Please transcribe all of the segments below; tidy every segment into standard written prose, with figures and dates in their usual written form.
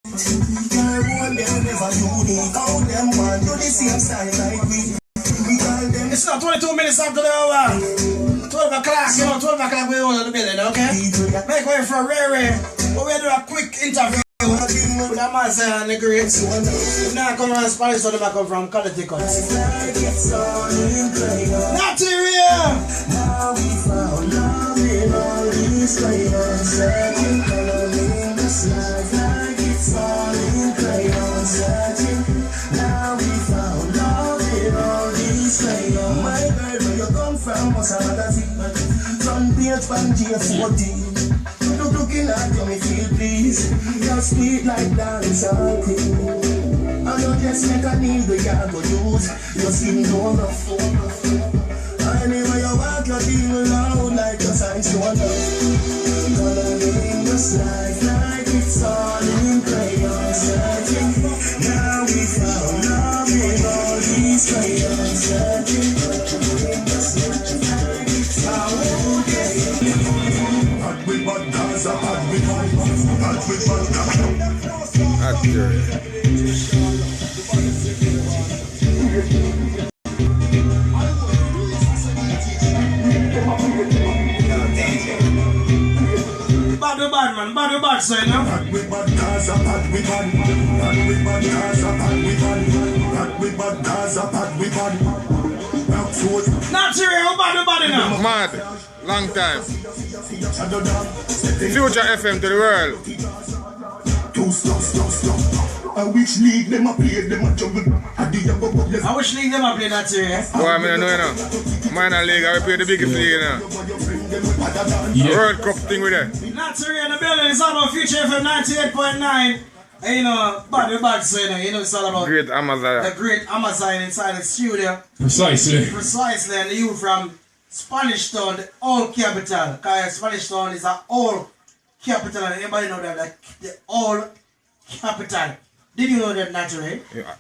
It's not 22 minutes after the hour. 12 o'clock, 12 o'clock we all in the building, okay? Make way for Rare. But we'll do a quick interview with a man saying the greats. We're not coming from Spanish, so they might come from Connecticut. Not here! Now we found love in all these flavors. Searching, coloring this life like it's all in crayons. Searching, now we found love in all these flavors. My girl, where you come from, was a magazine. From page from J14. Looking at you, me feel please. You're sweet like dancehall queen. I know just make a need we are go use. Your skin don't rough. Anyway you walk, you feel loud like your signs to wonder. Coloring this life like it's all in crayons. Searching, now we found love in all these crayons. Searching, coloring this life like it's all in crayons. Bad man, bad side now. Bad with bad Gaza, bad with bad. Bad with bad Gaza, bad with bad. Bad with bad Gaza, bad with bad. Not serious, bad now. Mad, long time. Future FM to the world. I wish league them a play, them a juggle. I wish league them a play that serious. Boy, I don't know, you know. Minor league, I play the biggest league, you know. Yeah. World Cup thing with it. Not serious in the building, it's all about Future FM 98.9. And you know, bad so you know it's all about Great Amazon. The great Amazon inside the studio. Precisely. And you from Spanish Town, the old capital. Because Spanish Town is an old capital, and anybody know that, like, the old capital. Did you know that, naturally? Yeah.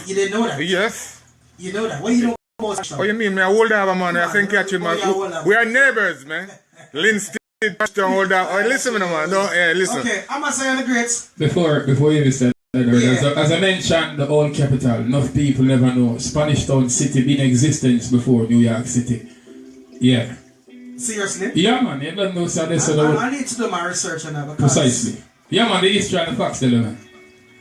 You didn't know that? Yes. You know that? What you know about Spanish Town? Oh, you mean me? I hold up, man. I can catch you, man. We are neighbors, man. Linstead, Ashton, hold up. Oh, listen, man. No, yeah, listen. Okay, I'm going to say the greats. Before you even said that, as I mentioned, the old capital, enough people never know. Spanish Town City been in existence before New York City. Yeah. Seriously? Yeah, man. You don't know, so I need to do my research on that. Because precisely. Yeah, man. The history and the facts, tell man.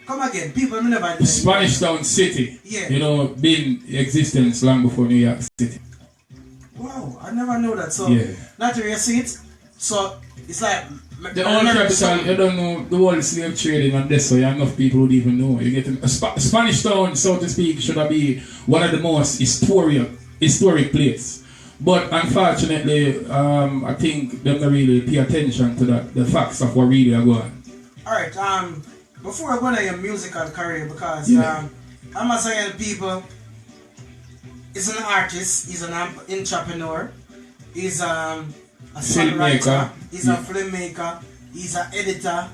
Come again. People never know. Spanish Town City. Yeah. You know, been in existence long before New York City. Wow, I never know that. So, yeah. Not to see it. So, it's like the old capital, you don't know the whole slave trading and this, so you have enough people who even know. You get Spanish Town, so to speak, should be one of the most historic places. But unfortunately, I think they don't really pay attention to the facts of what really are going on. Alright, before I go to your musical career, because I'm a saying people, he's an artist, he's an entrepreneur, he's a songwriter, he's a filmmaker, he's an editor,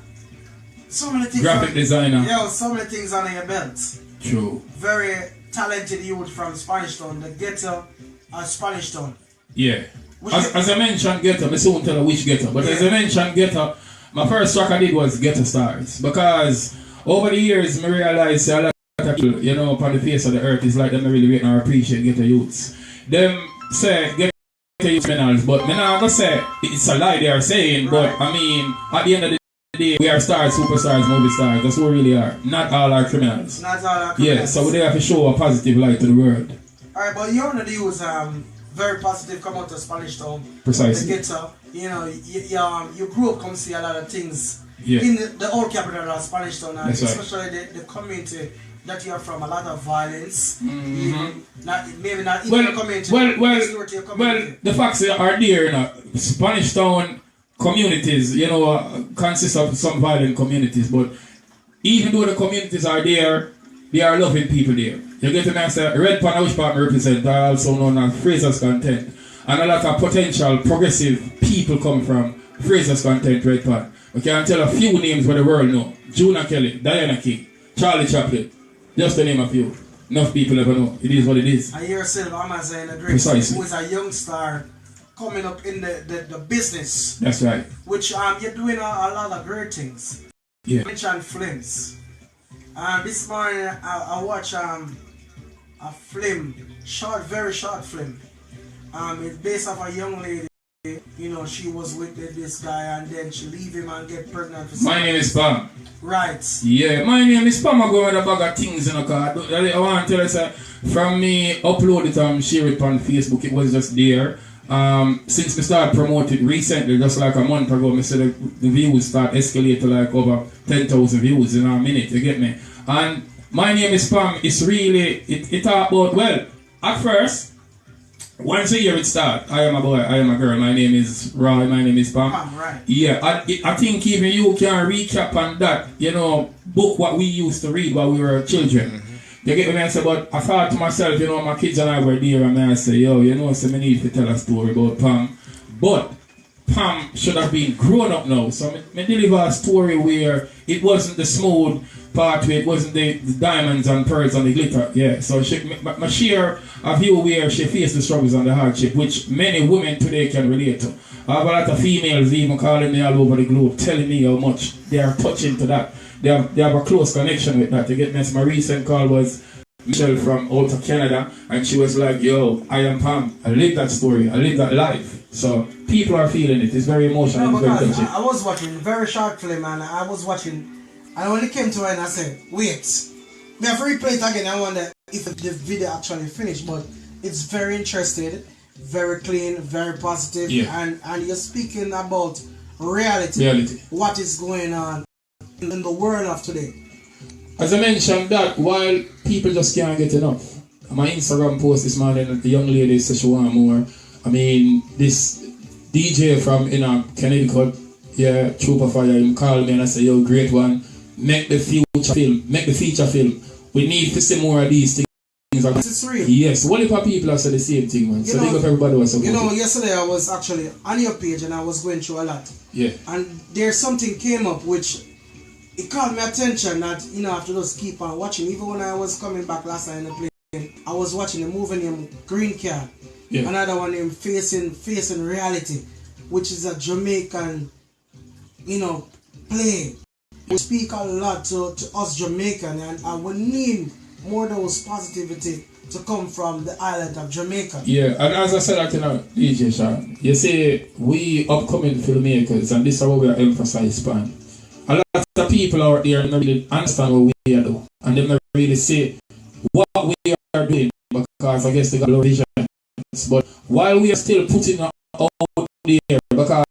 so many things. Graphic designer. Yeah, so many things under your belt. True. Very talented youth from Spanish Town, the ghetto of Spanish Town. Yeah. As I mentioned ghetto, I soon tell you which ghetto, but as I mentioned ghetto, my first track I did was Ghetto Stars, because over the years I realized a lot of people, you know, upon the face of the earth, it's like them really waiting or appreciate ghetto youths. Them say ghetto youth criminals, but I'm not gonna say it's a lie they are saying, but I mean, at the end of the day, we are stars, superstars, movie stars, that's what we really are. Not all are criminals. Not all are criminals. Yeah, so we have to show a positive light to the world. Alright, but you're one of the youths very positive come out of Spanish Town. Precisely. The ghetto, you know, you grew up come see a lot of things yeah. in the old capital of Spanish Town, and especially right. the community that you're from, a lot of violence. Mm-hmm. Maybe not even the community. Well, the facts are there, you know. Spanish Town communities, you know, consist of some violent communities, but even though the communities are there, they are loving people there. You get to answer, Red Pan, which part represent, are also known as Fraser's Content. And a lot of potential progressive people come from Fraser's Content, Red Pan. We can tell a few names where the world know. Juna Kelly, Diana King, Charlie Chaplin. Just to name a few. Enough people ever know. It is what it is. And yourself, I'm saying a great Precisely. who is a young star coming up in the business. That's right. Which you're doing a lot of great things. Yeah. mentioned films. This morning I watched a film, very short film. It's based off a young lady. You know, she was with this guy and then she leave him and get pregnant. For My name is Pam. Right. Yeah, my name is Pam. I go with a bag of things in the car. I want to tell you, sir, from me upload it and share it on Facebook, it was just there. Since we started promoting recently, just like a month ago, I said the views start escalating to like over 10,000 views in a minute, you get me? And my name is Pam. It's really, it talk about, well, at first, once a year it start, I am a boy, I am a girl, my name is Roy, my name is Pam. Pam, right. Yeah, I think even you can recap on that, you know, book what we used to read while we were children. You get what I say? But I thought to myself, you know, my kids and I were there and I say, yo, you know, so I need to tell a story about Pam. But Pam should have been grown up now. So I deliver a story where it wasn't the smooth part where it wasn't the diamonds and pearls and the glitter. Yeah, so my share a view where she faced the struggles and the hardship, which many women today can relate to. I have a lot of females even calling me all over the globe, telling me how much they are touching to that. They have a close connection with that. You get me? My recent call was Michelle from out of Canada, and she was like, yo, I am Pam. I live that story. I live that life. So people are feeling it. It's very emotional. No, It's very because touching. I was watching a very short film and I was watching. I only came to her and I said, wait. Me have to replay it again. I wonder if the video actually finished, but it's very interesting, very clean, very positive, Yeah. and you're speaking about reality. What is going on in the world of today. As I mentioned that, while people just can't get enough, my Instagram post this morning, the young lady said she want more. I mean, this DJ from Connecticut, yeah, Trooper Fire, him called me and I said, yo, great one, make the feature film. We need to see more of these things. It's real. Yes, one of people have said the same thing, man. So big up everybody was supporting. You know, yesterday I was actually on your page and I was going through a lot. Yeah. And there's something came up which it caught my attention that, you know, I have to just keep on watching. Even when I was coming back last night in the plane, I was watching a movie named Green Card. Yeah. Another one named Facing Reality, which is a Jamaican, you know, play. We speak a lot to us Jamaican and we need more of those positivity to come from the island of Jamaica. Yeah, and as I said that, you know, DJ Sean, you see, we upcoming filmmakers, and this is what we are emphasizing upon. A lot of people out there don't really understand what we are doing, and they don't really see what we are doing, because I guess they got low vision. But while we are still putting out there, because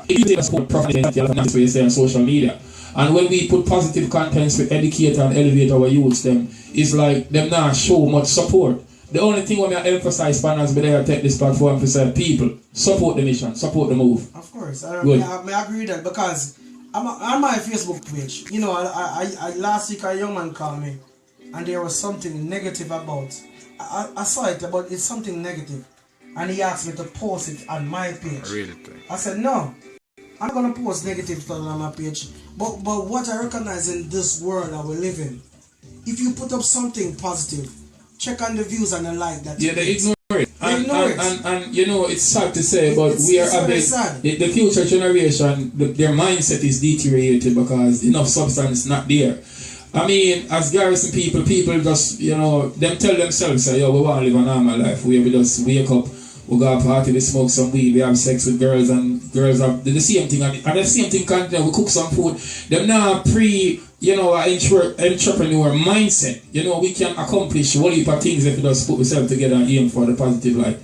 it is a profit what you say on social media. And when we put positive contents to educate and elevate our youths, them it's like them not show much support. The only thing when I emphasize partners be there take this platform to say people support the mission, support the move. Of course, I agree with that because I'm on my Facebook page. You know, I last week a young man called me, and there was something negative about. I saw it, but it's something negative, and he asked me to post it on my page. Really? I said no. I'm not gonna post negative stuff on my page, but what I recognize in this world that we live in, if you put up something positive, check on the views and the like that. Yeah, they ignore it. And you know, it's sad to say, but It's we are very sad. the future generation, their mindset is deteriorated because enough substance not there. I mean, as Garrison people just, you know, them tell themselves, say, yo, we want to live a normal life where we just wake up, we go to a party, we smoke some weed, we have sex with girls, and girls have the same thing, and the same thing continue, we cook some food. Them now you know, entrepreneur mindset. You know, we can accomplish a whole heap of things if we just put ourselves together and aim for the positive life.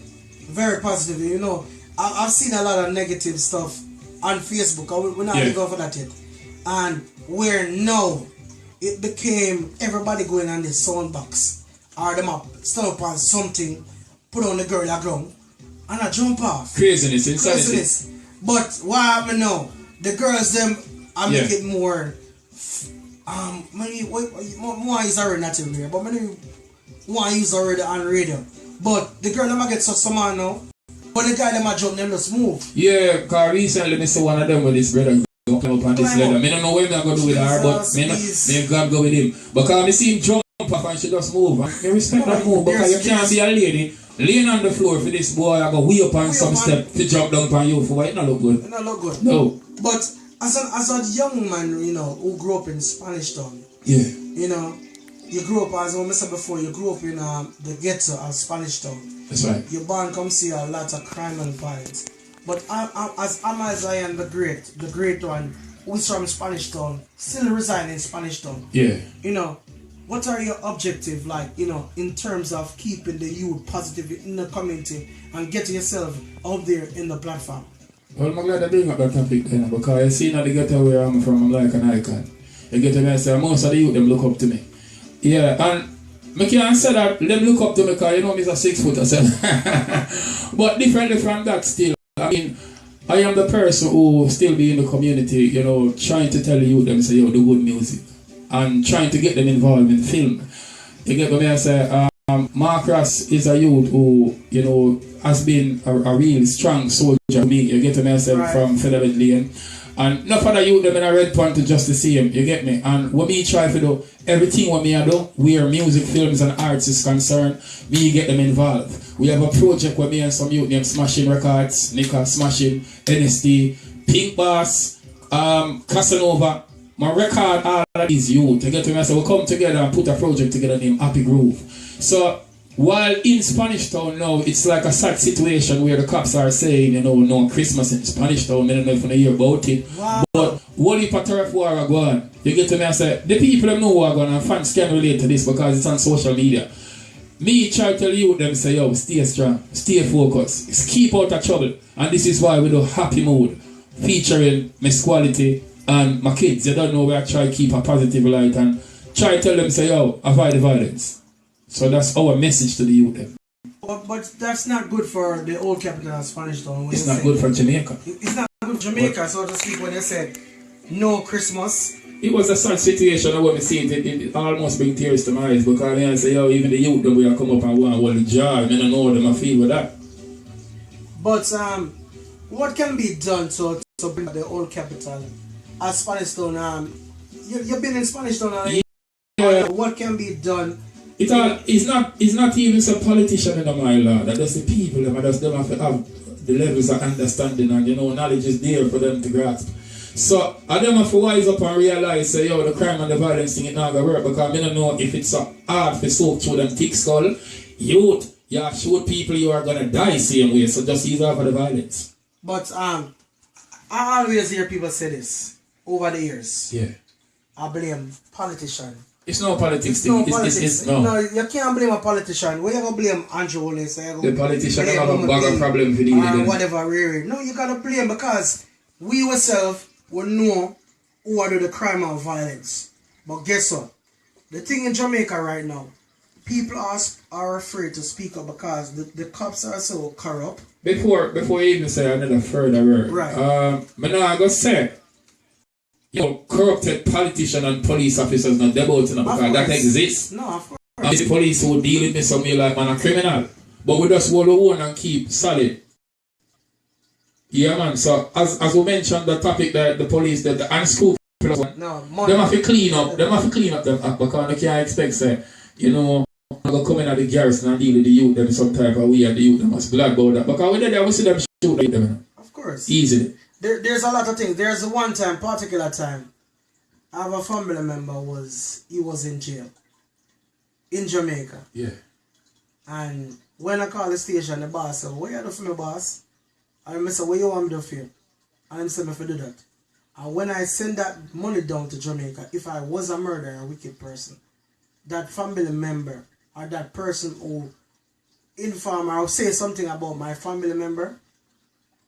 Very positive. You know, I've seen a lot of negative stuff on Facebook. We're not going to go for that yet. And where now it became everybody going on the sound box or them up, stand up on something, put on the girl a ground, and I jump off. Craziness, insanity. Craziness. But what happened now? The girls them I make it more. Maybe one is already not in here, but maybe one use already on radio. But the girl them get some man now. But the guy them a jump them just move. Yeah, because recently I saw one of them with this brother climb up on this ladder. I don't know what I'm going to do with her, but may God go with him. Because I see him jump off and she just move. I respect that move because you can't be a lady laying on the floor for this boy. I go way up on some step to jump down on you for it not look good. It not look good. No. But as a young man, you know, who grew up in Spanish Town, Yeah. you know, you grew up, as I said before, you grew up in the ghetto of Spanish Town. That's right. You're born come see a lot of crime and violence. But as Amaziah the great one, who's from Spanish Town, still reside in Spanish Town. Yeah. You know, what are your objective, like, you know, in terms of keeping the youth positive in the community and getting yourself out there in the platform? Well, I'm glad I bring up that topic then, because I see now the ghetto where I'm from, I'm like an icon. You get to me and say, most of the youth, them look up to me. Yeah, and I can't say that them look up to me because, you know, I'm a 6 foot myself. But differently from that still, I mean, I am the person who still be in the community, you know, trying to tell the youth them, say, yo, do good music. And trying to get them involved in film. You get me and say, Mark Ross is a youth who, you know, has been a real strong soldier to me. You get me and say, right. From Philip Lane. And not for the youth them in a red point to just to see him, you get me? And what me try to do, everything what me I do, where music, films and arts is concerned, me get them involved. We have a project where me and some youth named Smashing Records, Nika Smashing, NST, Pink Bass, Casanova. My record all of these youth, you get me? So we come together and put a project together named Happy Groove. So while in Spanish Town now, it's like a sad situation where the cops are saying, you know, no Christmas in Spanish Town, I don't know if you hear about it. Wow. But what if a turf war are going? You get to me and say, the people them know who are going, and fans can relate to this because it's on social media. Me try to tell you them say, yo, stay strong, stay focused, keep out of trouble. And this is why we do Happy Mood, featuring Miss Quality and my kids. You don't know where I try to keep a positive light and try to tell them, say, yo, avoid the violence. So that's our message to the youth then. But that's not good for the old capital of Spanish Town. It's not good for Jamaica. It's not good for Jamaica, so to speak, when they said no Christmas. It was a sad situation. I want to see it. It almost brings tears to my eyes because I say, yo, even the youth them will come up and want the joy. I don't know them I feel with that. But what can be done to bring the old capital as Spanish Town? You've been in Spanish Town. Yeah. What can be done? It's not even some politician in my law. That just the people them have to have the levels of understanding and, you know, knowledge is there for them to grasp. So I don't have to wise up and realize, say, yo, the crime and the violence thing is not gonna work because I don't know if it's so hard to soak through them thick skull. Youth, you shoot people you are gonna die same way, so just use off for the violence. But I always hear people say this over the years. Yeah. I blame politician. It's no politics thing. No politics. It's no. No, you can't blame a politician. Where you gonna blame Andrew Wallace? The politician have a bigger problem for the or whatever, really. No, you gotta blame because we ourselves will know who are doing the crime and violence. But guess what? The thing in Jamaica right now, people are afraid to speak up because the cops are so corrupt. Before you even say another further word, right? I'm not gonna say, you know, corrupted politician and police officers not debating because that exists. No, of course. And it's the police who deal with me some way like man a criminal. But we just hold on and keep solid. Yeah man, so as we mentioned the topic that the police that the unscrupulous one, them have to clean up them act because they can't expect say, you know, I'm gonna come in at the garrison and deal with the youth them some type of way and the youth them must glad about that. Because when they see them shoot like them. Of course. Easily. There's a lot of things. There's one particular time, I have a family member he was in jail in Jamaica. Yeah. And when I call the station, the boss said, what you do for me, boss? And I said, what you want me to do for you? And I said, if I do that. And when I send that money down to Jamaica, if I was a murderer, a wicked person, that family member or that person who inform or say something about my family member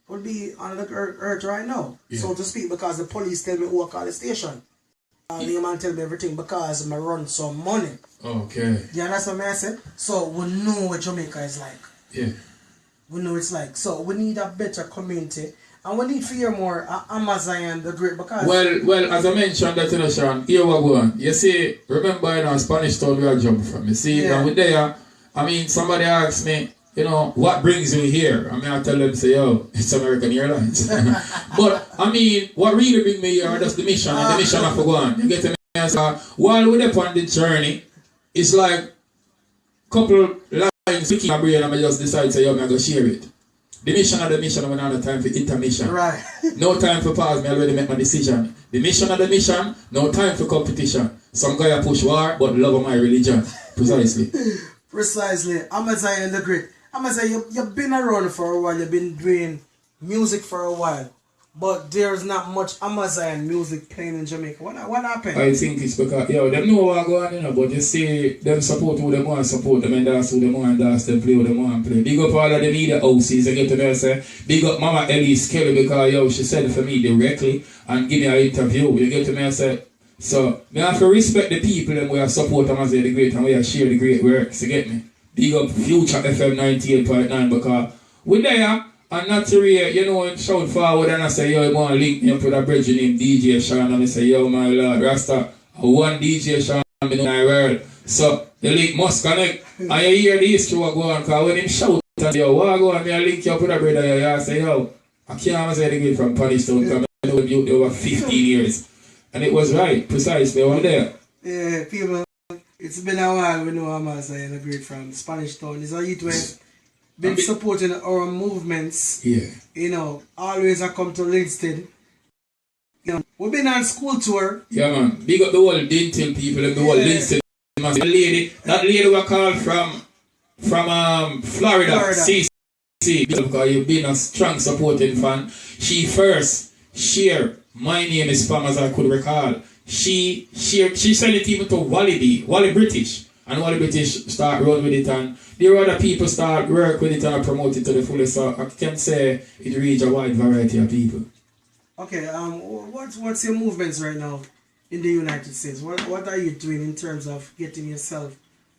would be on the earth right now, so to speak, because the police tell me who I call the station. The man tell me everything because I run some money. Okay. You understand what I said? So we know what Jamaica is like. Yeah. We know it's like. So we need a better community. And we need to hear more Amaziah the Great because... Well, as I mentioned that, you know, Sean, here we go on. You see, remember in our Spanish Town where I jump from. You see, and with there, I mean, somebody asked me, you know, what brings you here? I mean, I tell them, say, yo, it's American Airlines. But, I mean, what really brings me here is the mission, and the mission of go on. You get to me? So, while we're upon the journey, it's like a couple lines to keep my brain, and I just decide, say, yo, I'm going to share it. The mission of the mission, when I have time for intermission. Right. No time for pause, me already make my decision. The mission of the mission, no time for competition. Some guy push war, but love of my religion. Precisely. Precisely. Amaziah the Great. Amaziah, you've been around for a while, you've been doing music for a while. But there's not much Amaziah music playing in Jamaica. What happened? I think it's because, yo, them know what going on, you know, but you see, them support who them want to support, them and dance who them want to dance, them play who them want to play. Big up all of the media houses, I get to me and say, big up Mama Elise Kelly because, yo, she said it for me directly and give me an interview. You get to me and say, so, me have to respect the people and we have support Amaziah the Great and we have share the great works, you get me? Big up Future FM 98.9 because we there. And not to real, you know, shout forward and I say, yo, you want to link me up with a bridge named DJ Sean and I say, yo, my Lord, Rasta, one DJ Sean in the world. So, the link must connect. And you hear the history what go on, because when him shout, and yo, what go on, me link you up with a brother, you say, yo, I can't say the from Punish Town, because I know you over 15 years. And it was right, precisely, over there. Yeah, people, it's been a while we know Amaziah the Great from Spanish Town. It's a youth where been supporting our movements. Yeah. You know, always I come to Linstead. You know, we've been on school tour. Yeah, man. Big up the whole Dintil people and the whole Linstead. That lady was called from Florida. CC. Because you've been a strong supporting fan. She first shared My Name is Pam, as I could recall. She sent it even to Wally British. And Wally British start run with it and there are other people start work with it and promote it to the fullest. So I can say it reach a wide variety of people. Okay, what's your movements right now in the United States? What are you doing in terms of getting yourself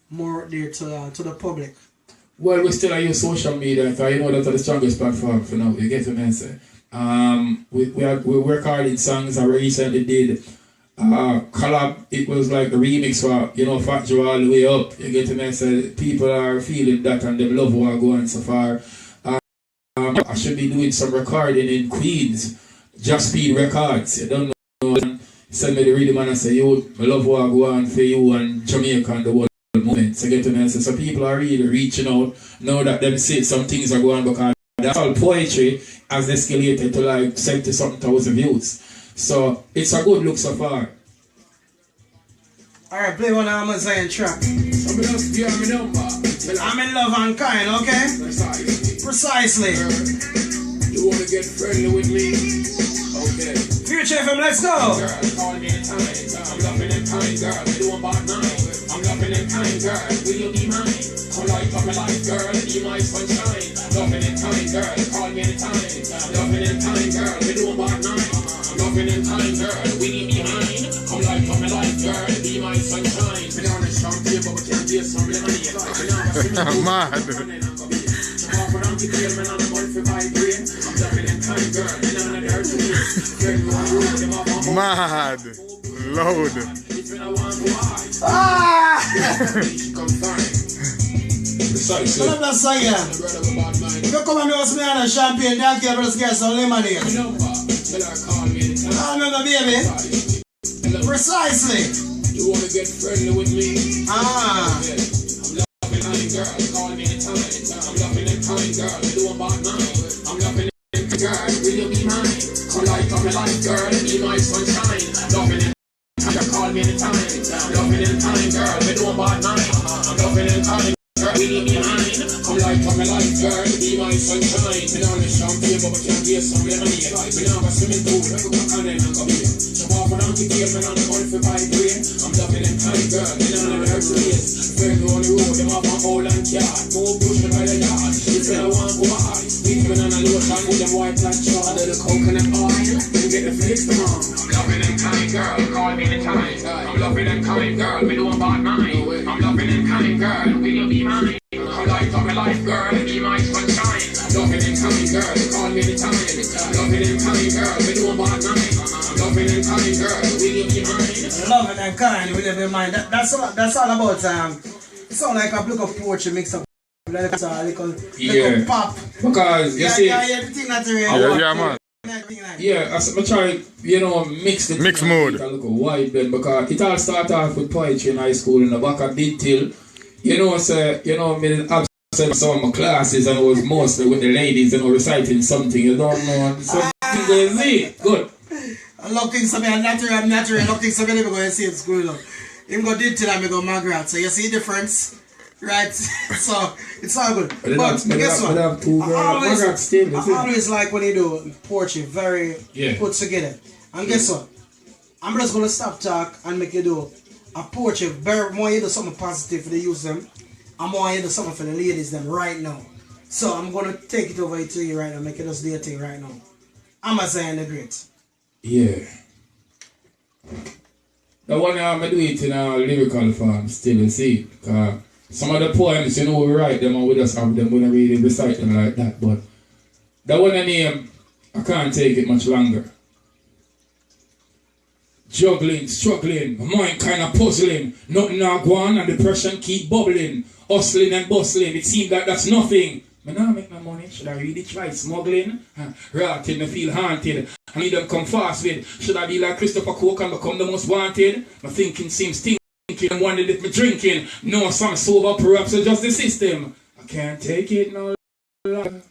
more there to the public? Well, we still use social media because you know that's the strongest platform for now. You get what I say? We work hard in songs. I recently did collab. It was like a remix for, you know, Fat Joe all the way up. You get what I say? People are feeling that and they love what I go on so far. I should be doing some recording in Queens. Just Speed Records. You don't know. Send me the rhythm and I say, yo, I love what I go on for you and Jamaica and the world movement. So get to me and say, so people are really reaching out. Know that them say some things are going on because that's all poetry has escalated to like 70-something thousand views. So it's a good look so far. Alright, play one of Amaziah track. I'm in love and kind, okay? Precisely. You wanna get friendly with me? Okay. Future FM, let's go! Girl, call me anytime. I'm loving and kind, girl. We doing about 9. I'm loving and kind, girl. Will you be mine? Come light up my life, girl. Be my sunshine. Loving and kind, girl. Call me anytime. I'm loving and kind, girl. We doing about 9. I'm loving and kind, girl. Will you be mine? Come light up my life, girl. Be my sunshine. Been on a strong table, but we can't get some lemonade. Mad. Mad. Loud. Son of Amaziah. If you come and ask me on a champagne, then you will get some lemonade. I remember, baby. Precisely. You wanna get friendly with me? Girl, call me anytime. I'm loving and kind, girl. We doing about 9. I'm loving and girl. Will you be mine? Come light up my life, girl. Be my sunshine. Loving and kind, call me anytime. I'm loving and kind, girl. We doing about 9. I'm loving and kind, girl. Will you be mine? Come light up my life, girl. Be my sunshine. Been on the champagne, but we can't get some lemonade. Been on a swimming pool, we go back on and go here. Come off and on the game, and on the money for vibrate. I'm loving and kind, girl. Been on the Hercules. Friend on the road, them off my whole and yard. Go push me by the yard. If I want go hard, weeping on a lotion with them white like jar. A little coconut oil, then get the fix them on. I'm loving and kind, girl. Call me anytime. I'm loving and kind, girl. We doing about 9. I'm loving and kind, girl. Will you be mine? Come light up my life, girl. Be my sunshine. Loving and kind, girl. Call me anytime. Loving and kind, girl. We doing about 9. I'm loving and kind, girl. Will you be mine? Loving and kind, will you be mine? That's all about it sounds like a block of poetry mixed up like a little pop. Because you see, the thing that's yeah, man. Yeah, I try, you know, mix mood. A little wide blend because it all started off with poetry in high school in the back of Dintil. You know, say, you know, me some of my classes and I was mostly with the ladies and reciting something. You don't know something going to see. Good. I love things to me, I'm natural. I love things to me, I'm going to see in school. Look. Him go did till I go Margaret. So you see the difference? Right? So it's all good. But guess what? I always like when you do poetry, very put together. And guess what? I'm just going to stop talk and make you do a poetry. Very more you do something positive for the youth them. I'm more you do something for the ladies them right now. So I'm going to take it over to you right now, make it just do your thing right now. I'm a Zion the Great. Yeah. The one I do it in a lyrical form still, you see. Some of the poems, you know, we write them and we just have them, we don't really recite them like that. But that one I name, I can't take it much longer. Juggling, struggling, my mind kind of puzzling. Nothing not go on and depression keep bubbling. Hustling and bustling, it seems like that's nothing. I now make my money, should I really try smuggling? Rotted, me feel haunted. I need them come fast with. Should I be like Christopher Coke and become the most wanted? My thinking seems thinking and wondered if me drinking. No, some sober, perhaps it's just the system. I can't take it no longer.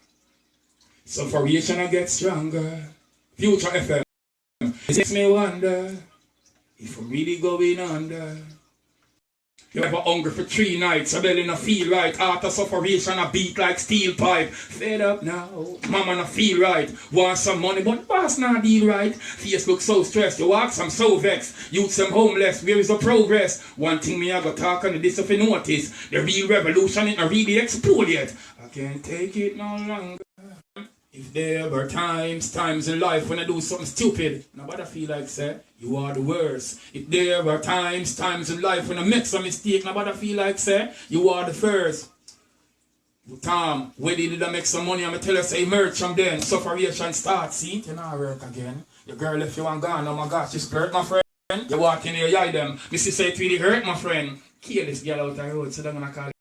Sufferation I get stronger. Future FM. It makes me wonder if I'm really going under. You ever hungry for 3 nights, a belly not feel right. After sufferation, a beat like steel pipe. Fed up now, mama not feel right. Want some money, but boss not deal right. Face look so stressed, you ask, I'm so vexed. Youth some homeless, where is the progress? One thing me I got talk on this if you notice. The real revolution ain't really explode yet. I can't take it no longer. If there were times in life when I do something stupid, nobody feel like say, you are the worst. If there were times in life when I make some mistake, nobody feel like say, you are the first. Tom, where did I make some money? I'm going to tell you, say, merch from then. Sufferation starts, see? You know, work again. Your girl left you and gone, oh my gosh, she's hurt, my friend. You walk in here, you hide them. Missy say it really hurt, my friend. Kill this girl out the road, so they're going to call it.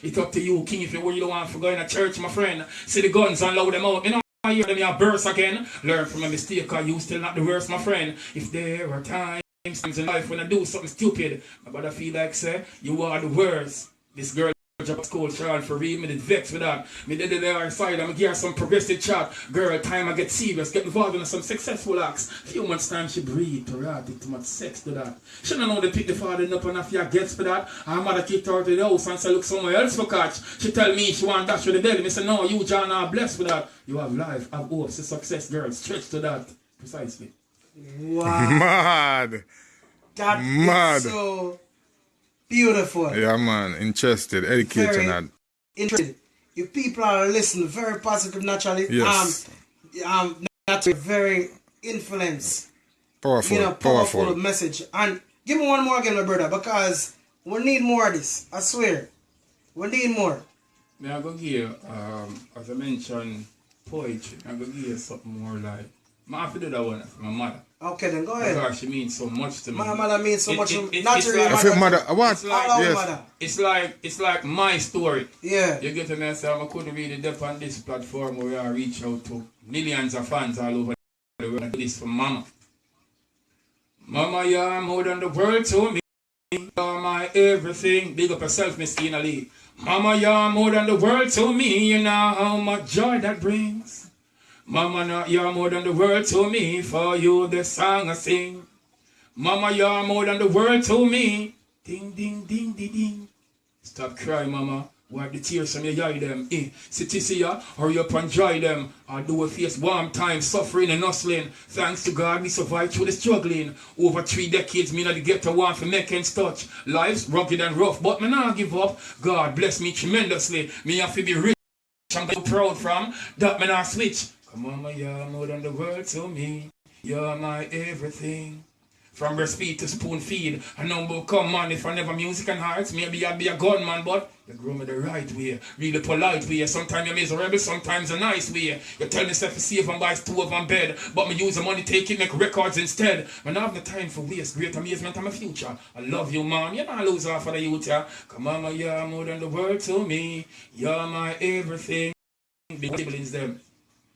It's up to you, King, if you don't want to go in a church, my friend. See the guns and load them out. You know, I hear them here burst again. Learn from a mistake, because you still not the worst, my friend. If there are times in life when I do something stupid, my brother feel like, say, you are the worst. This girl job school, Sharon, for real, me did vex with that. Me did it there inside, I'm give her some progressive chat. Girl, time I get serious, get involved in some successful acts. Few months time she breathe, periodic, too much sex to that. She don't know they pick the father up and if you gets for that. Her mother kicked her to the house and say, look somewhere else for catch. She tell me she want dash with the belly. Me say, no, you John are blessed with that. You have life, have hope, see success, girl. Stretch to that. Precisely. Wow. Mad. That Mad. is so beautiful. Yeah, man. Interested. Educating that. Interested. If people are listening, very positive naturally. Yes. Naturally, very influenced. Powerful. You know, powerful message. And give me one more again, my brother, because we need more of this. I swear. We need more. May I go give you, as I mentioned, poetry. I'm going to give you something more like, I have to do that one for my mother. Okay, then go ahead. Because she means so much to me. My mother means so much to me. Naturally, I feel mother. What? It's like, yes. It's like my story. Yeah. You get me? So I couldn't really dip on this platform where I reach out to millions of fans all over the world. I do this for mama. Mama, you are more than the world to me. You are my everything. Big up yourself, Miss Ina Lee. Mama, you are more than the world to me. You know how much joy that brings. Mama, you're more than the world to me. For you, the song I sing. Mama, you're more than the world to me. Ding, ding, ding, ding, ding. Stop crying, mama. Wipe the tears from your eye them. Sit see ya, hurry up and dry them. I do a face warm time, suffering and hustling. Thanks to God, we survived through the struggling. Over 3 decades, me not the get to one for make ends touch. Life's rugged and rough, but me not give up. God bless me tremendously. Me have to be rich. I'm so proud from that me not switch. Mama, you're more than the world to me. You're my everything. From breast feed to spoon feed. A number come on, if I never music and hearts, maybe I'll be a gunman, but you grow me the right way, really polite way. Sometimes you're miserable, sometimes a nice way. You tell myself to save and buy 2 of them bed, but me use the money take it, make records instead. When I have the time for waste, great amazement of my future. I love you, mom, you're not lose off for the youth, yeah. Come mama, you're more than the world to me. You're my everything. The siblings them.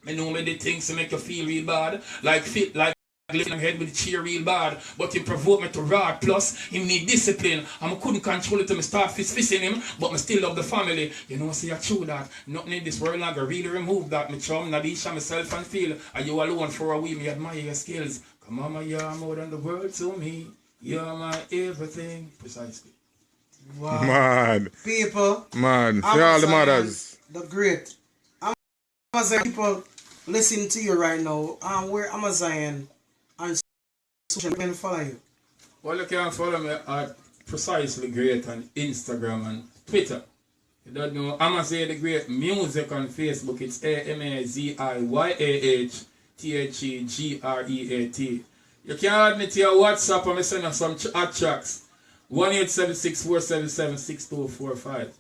I know me the things to make you feel real bad. Like fit, like lifting head with the chair real bad, but he provoked me to rot. Plus, he need discipline. And I couldn't control it till I start fisting him, but I still love the family. You know, see, I true that. Nothing in this world I can really remove that. Me chum, Nadisha, myself, and feel. Are you alone for a week? Me admire your skills. Come on, my you're more than the world to me. You're my everything. Precisely. Wow. Man. People. Man. See all the Amaziah, mothers. The great. Amaziah, people listening to you right now. Where Amaziah on social media can follow you? Well, you can follow me at Precisely Great on Instagram and Twitter. You don't know Amaziah the Great Music on Facebook. It's AMAZIYAHTHEGREAT. You can add me to your WhatsApp and I send you some chat tracks. 1-876-477-6245.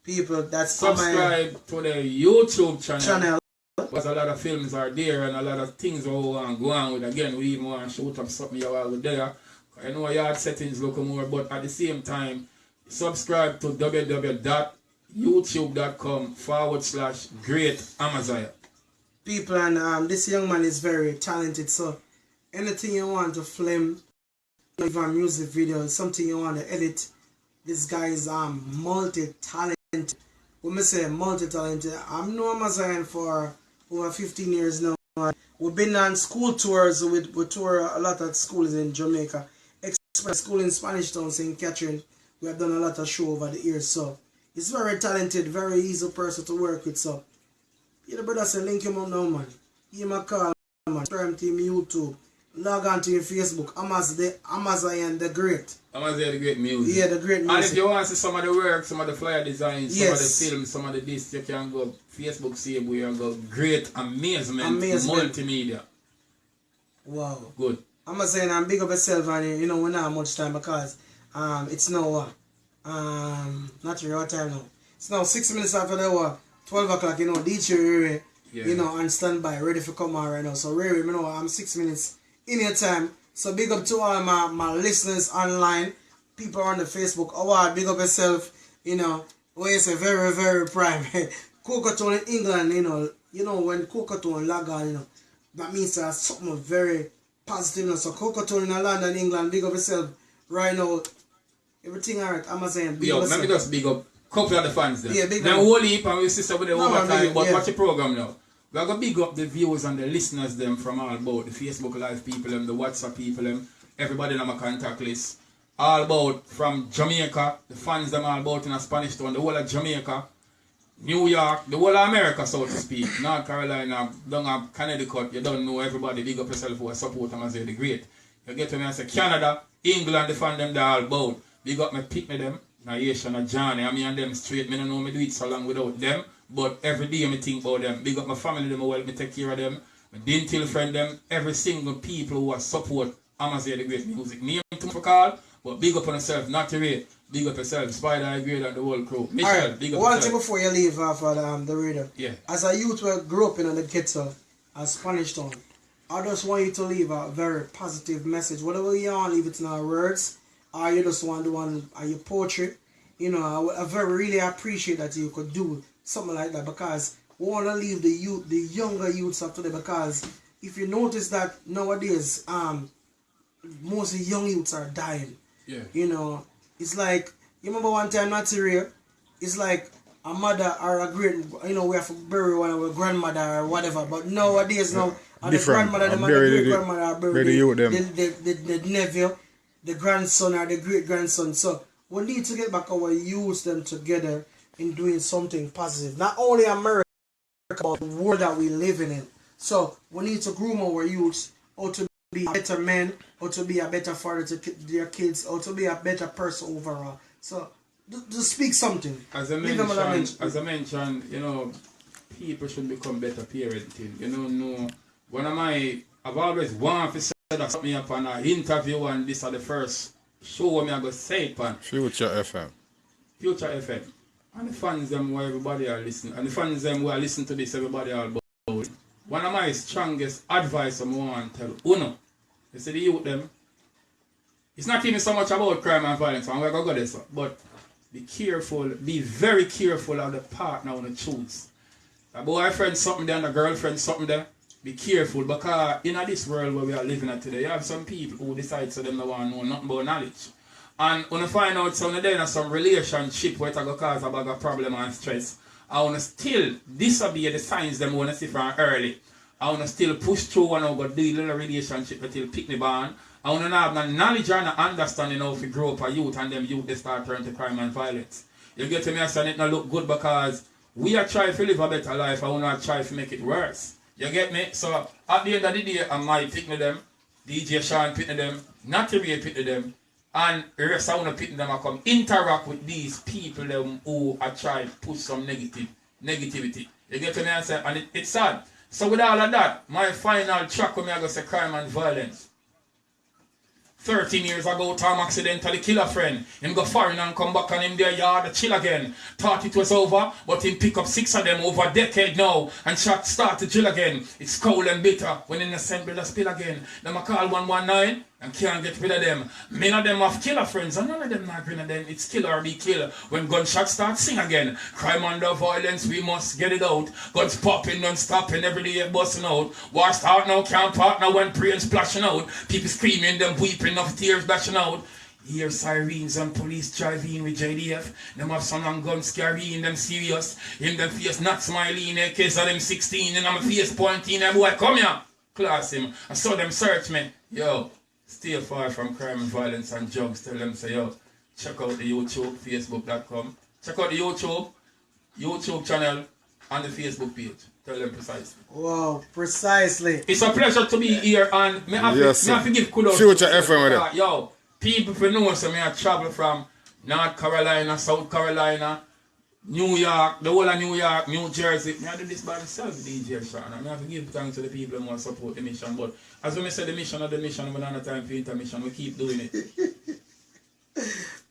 People, that's Subscribe to the YouTube channel. Because a lot of films are there and a lot of things we want to go on with. Again, we even want to shoot up something while we're there. I know yard settings look more, but at the same time, subscribe to www.youtube.com/Great Amaziah. People, and this young man is very talented, so anything you want to film, even music video, something you want to edit, this guy is multi-talented. When I say multi-talented, I'm known Amaziah for over 15 years now. We've been on school tours. We tour a lot of schools in Jamaica. Express School in Spanish Town, St. Catherine. We have done a lot of show over the years. So he's very talented, very easy person to work with. So the brother say link him up now, man. Give him a call, man. Subscribe to him YouTube. Log on to your Facebook. Amaziah the Great. Amaziah the Great Music. Yeah, the Great Music. And if you want to see some of the work, some of the flyer designs, some of Yes. the films, some of the this, you can go Facebook, see we and go Great Amazement Multimedia. Wow. Good. Amaziah, I'm big up yourself, and we don't have much time because it's now not your time now. It's now 6 minutes after the hour, 12 o'clock. DJ Riri, on standby, ready for come on right now. So Riri, I'm 6 minutes in your time. So big up to all my listeners online, people on the Facebook. Big up yourself. Where you say very, very prime. Cocoa in England, when Cocoa log on, that means there's something very positive. So Cocoa in London, England, big up yourself right now. Everything alright, Amaziah. Let me just big up a couple of the fans there. Yeah, big then up. whole heap and we sister with the overtime, but yeah. watch the program now. We are going to big up the viewers and the listeners them from all about the Facebook Live people, them, the WhatsApp people, them, everybody on my contact list. All about from Jamaica, the fans them all about in a Spanish Town, the whole of Jamaica, New York, the whole of America, so to speak, North Carolina, down of Connecticut, you don't know everybody, big up yourself who support Amaziah the Great. You get to me and say Canada, England, the fan them they all about. Big up me pick me them, na Aisha, na Johnny, and me and them straight, me don't know me do it so long without them. But every day I think about them. Big up my family, them well, me take care of them. My dental friend them, every single people who support Amaziah the Great Music. Name to for call, but big up on yourself, not to rate. Big up yourself, Spider Eye Great and the whole crew. Michelle, big up one yourself. thing before you leave for the radio. Yeah. As a youth who grew up in the ghetto, as Spanish Town, I just want you to leave a very positive message. Whatever you want, leave it in our words, or you just want to do one your poetry. I very really appreciate that you could do something like that, because we want to leave the younger youths up today, because if you notice that nowadays most of the young youths are dying. Yeah. It's like, you remember one time, not real, it's like a mother or a great, we have to bury one of our grandmother or whatever, but nowadays now the grandmother, the great grandmother are buried the nephew, the grandson or the great grandson. So we need to get back our youth them together in doing something positive. Not only America, but the world that we live in. So we need to groom our youths how to be a better man, how to be a better father to their kids, how to be a better person overall. So just speak something. As I mentioned, people should become better parenting. I've always wanted to set up me up on an interview, and this is the first show me I go say it on. Future FM. Future FM. And the fans them where everybody are listening. And the fans them who are listening to this, everybody are about it. One of my strongest advice I want to tell Uno. You see the youth them. It's not even so much about crime and violence, and we're going to go there, but be careful, be very careful of the partner on the choose. A boyfriend something there and a girlfriend something there. be careful because in this world where we are living at today, you have some people who decide so them don't want to know nothing about knowledge. And when you find out some of them in some relationship where it will cause a bag of problem and stress, I want to still disobey the signs them want to see from early. I want to still push through and go do a little relationship until pick me born. I want to have the knowledge and the understanding how to grow up a youth and them youth they start turning to crime and violence. You get to me and say it not look good because we are trying to live a better life. I want to try to make it worse. You get me? So at the end of the day, I might pick them, DJ Sean pick them, Natty Ray pick them, and the rest I want to pick them and come interact with these people them who are trying to push some negativity. You get to me and say, and it's sad. So with all of that, my final track when I go say crime and violence. 13 years ago, Tom accidentally kill a friend. Him go foreign and come back and him their yard chill again. Thought it was over, but him pick up 6 of them over a decade now. And shot start to drill again. It's cold and bitter when innocent brother spill again. Them a call 119 and can't get rid of them. Many of them have killer friends and none of them not grin of them. It's kill or be kill. When gunshots start sing again. Crime under violence, we must get it out. Guns popping, non-stopping, every day busting out. War start now, can't partner when praying splashing out. People screaming, them weeping of tears bashing out. Hear sirens and police driving with JDF. Them have some long guns carrying them serious. In them face not smiling, in case of them 16. And I'm face pointing, them boy come here. Class him. I saw them search me. Yo. Stay far from crime and violence and drugs. Tell them, say, yo, check out the YouTube, Facebook.com. Check out the YouTube channel and the Facebook page. Tell them precisely. Wow, precisely. It's a pleasure to be here and me have to give kudos. Future FM with it. Yo, people for know so me I travel from North Carolina, South Carolina, New York, the whole of New York, New Jersey. I do this by myself, DJ Sean. I have to give thanks to the people who want to support the mission. But as when I say the mission of the mission, we don't have time for intermission. We keep doing it.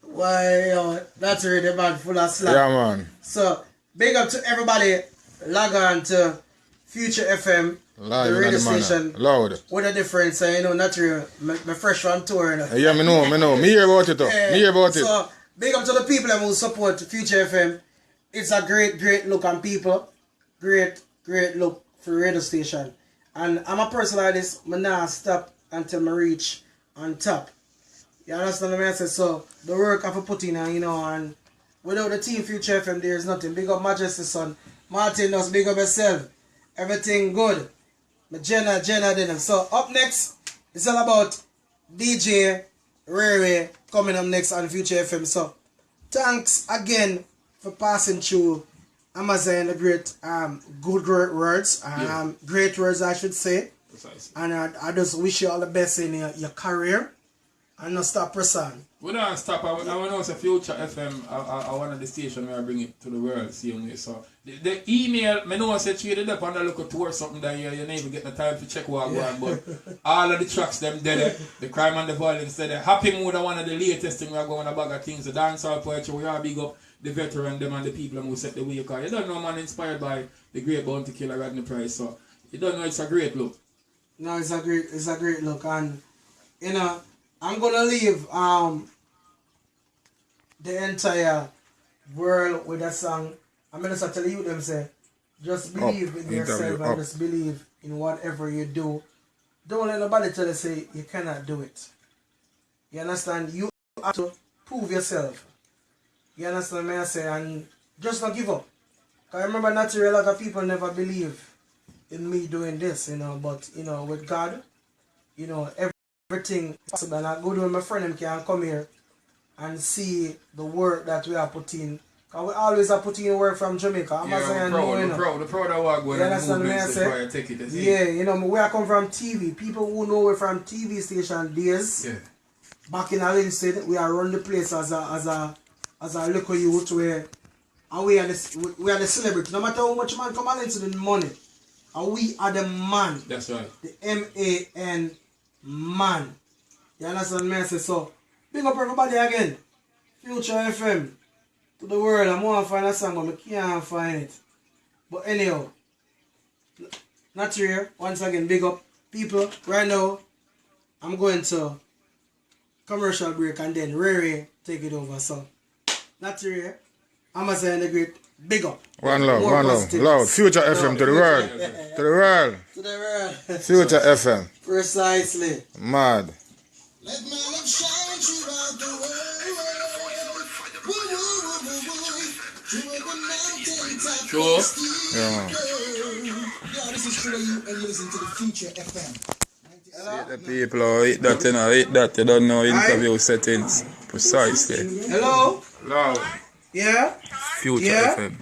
Why, yo, that's really man full of slack. Yeah, man. So, big up to everybody. Log on to Future FM, Live the radio in the station. Loud. What a difference, you know, natural. My fresh on tour. You know. Yeah, me know. Me hear about it though. Me hear about it. So, big up to the people who support Future FM. It's a great look on people. Great look for radio station. And I'm a person like this, I not stop until I reach on top. You understand what I say? So, the work I have to put in, you know, and without the team Future FM, there's nothing. Big up Majesty son. Martin does big up yourself. Everything good. Jenna did. So, up next, it's all about DJ Ray coming up next on Future FM. So, thanks again for passing through Amazon, the great great words. Great words, I should say. Precisely. And I just wish you all the best in your career. And not stop pressing. We don't stop. I want to know Future FM, I one of the stations where I bring it to the world, same way. So, the email, I know I said you did up and I look tour something that you never get the time to check what I want, but all of the tracks, them dead, the crime and the violence, dead. Happy Mood are one of the latest things we are going a bag of things. The dancehall poetry, we are big up the veteran, them and the people who set the way. Because you don't know, man, inspired by the great Bounty Killer Rodney Price. So, you don't know it's a great look. No, it's a great look. And, you know, I'm gonna leave the entire world with a song. I'm gonna tell you them say, just believe in yourself and just believe in whatever you do. Don't let nobody tell you say you cannot do it. You understand? You have to prove yourself. You understand what I say? And just not give up. Cause I remember naturally a lot of people never believe in me doing this, you know, but you know, with God, you know, everything possible. And I go when my friend can come here and see the work that we are putting. Because we always are putting in work from Jamaica. I'm the proud of what going on the movement take it. Yeah, you know, where I come from TV. People who know we're from TV station days. Yeah. Back in Linstead, we are run the place as a local youth where and we are the celebrity. No matter how much man come into the money. And we are the man. That's right. The MAN man. You understand me? I say so. Big up everybody again. Future FM. To the world. I want to find a song but I can't find it. But anyhow. Not here. Once again, big up people. Right now, I'm going to commercial break and then Ray take it over. So, not here. Amazon the Great Big up. One love, More one love. positive. Loud. Future FM to the world. To the world. To the world. Future FM. Precisely. Mad. Let my love shine throughout the world. Woo, woo, woo, woo, woo. Through the mountain top. Sure. Yeah, man. Yo, this is True You and listen to the Future FM. The people who hit that, you know, hit that, you don't know interview settings precisely. Hello? Loud. Yeah? Future Yeah? FM.